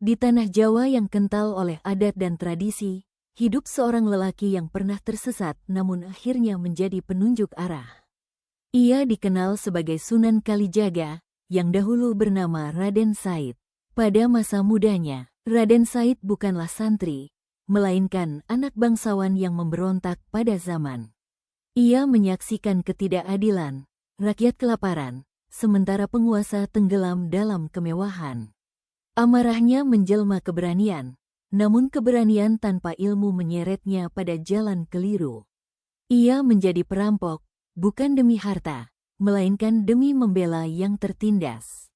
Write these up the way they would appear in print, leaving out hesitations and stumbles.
Di tanah Jawa yang kental oleh adat dan tradisi, hidup seorang lelaki yang pernah tersesat namun akhirnya menjadi penunjuk arah. Ia dikenal sebagai Sunan Kalijaga, yang dahulu bernama Raden Said. Pada masa mudanya, Raden Said bukanlah santri, melainkan anak bangsawan yang memberontak pada zaman. Ia menyaksikan ketidakadilan, rakyat kelaparan, sementara penguasa tenggelam dalam kemewahan. Amarahnya menjelma keberanian, namun keberanian tanpa ilmu menyeretnya pada jalan keliru. Ia menjadi perampok, bukan demi harta, melainkan demi membela yang tertindas.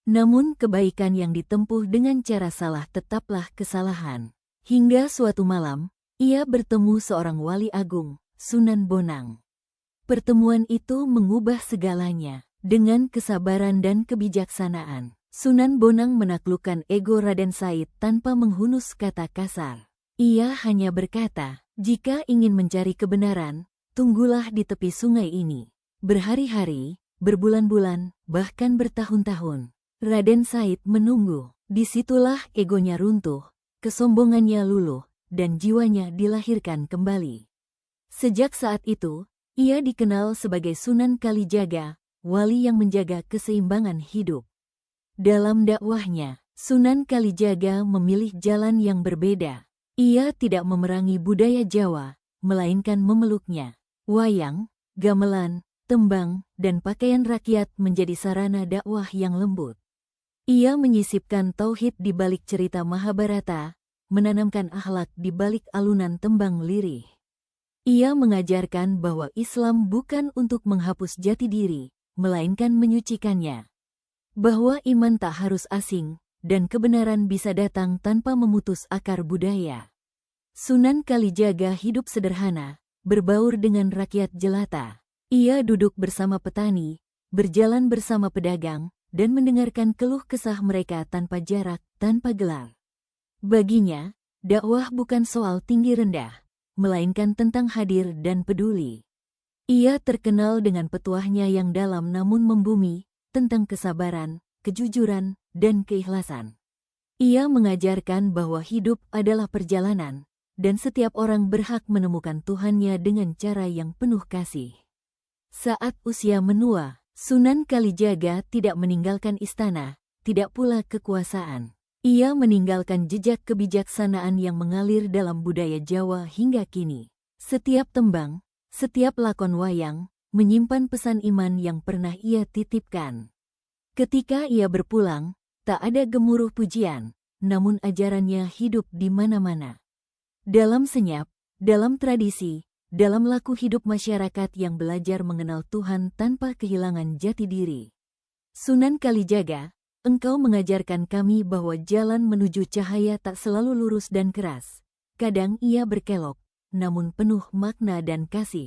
Namun kebaikan yang ditempuh dengan cara salah tetaplah kesalahan. Hingga suatu malam, ia bertemu seorang wali agung, Sunan Bonang. Pertemuan itu mengubah segalanya. Dengan kesabaran dan kebijaksanaan, Sunan Bonang menaklukkan ego Raden Said tanpa menghunus kata kasar. Ia hanya berkata, "Jika ingin mencari kebenaran, tunggulah di tepi sungai ini." Berhari-hari, berbulan-bulan, bahkan bertahun-tahun, Raden Said menunggu. Disitulah egonya runtuh, kesombongannya luluh, dan jiwanya dilahirkan kembali. Sejak saat itu, ia dikenal sebagai Sunan Kalijaga, wali yang menjaga keseimbangan hidup. Dalam dakwahnya, Sunan Kalijaga memilih jalan yang berbeda. Ia tidak memerangi budaya Jawa, melainkan memeluknya. Wayang, gamelan, tembang, dan pakaian rakyat menjadi sarana dakwah yang lembut. Ia menyisipkan tauhid di balik cerita Mahabharata, menanamkan akhlak di balik alunan tembang lirih. Ia mengajarkan bahwa Islam bukan untuk menghapus jati diri, melainkan menyucikannya. Bahwa iman tak harus asing, dan kebenaran bisa datang tanpa memutus akar budaya. Sunan Kalijaga hidup sederhana, berbaur dengan rakyat jelata. Ia duduk bersama petani, berjalan bersama pedagang, dan mendengarkan keluh kesah mereka tanpa jarak, tanpa gelar. Baginya, dakwah bukan soal tinggi rendah, melainkan tentang hadir dan peduli. Ia terkenal dengan petuahnya yang dalam namun membumi, tentang kesabaran, kejujuran, dan keikhlasan. Ia mengajarkan bahwa hidup adalah perjalanan, dan setiap orang berhak menemukan Tuhannya dengan cara yang penuh kasih. Saat usia menua, Sunan Kalijaga tidak meninggalkan istana, tidak pula kekuasaan. Ia meninggalkan jejak kebijaksanaan yang mengalir dalam budaya Jawa hingga kini. Setiap tembang, setiap lakon wayang, menyimpan pesan iman yang pernah ia titipkan. Ketika ia berpulang, tak ada gemuruh pujian, namun ajarannya hidup di mana-mana. Dalam senyap, dalam tradisi, dalam laku hidup masyarakat yang belajar mengenal Tuhan tanpa kehilangan jati diri. Sunan Kalijaga, engkau mengajarkan kami bahwa jalan menuju cahaya tak selalu lurus dan keras. Kadang ia berkelok, namun penuh makna dan kasih.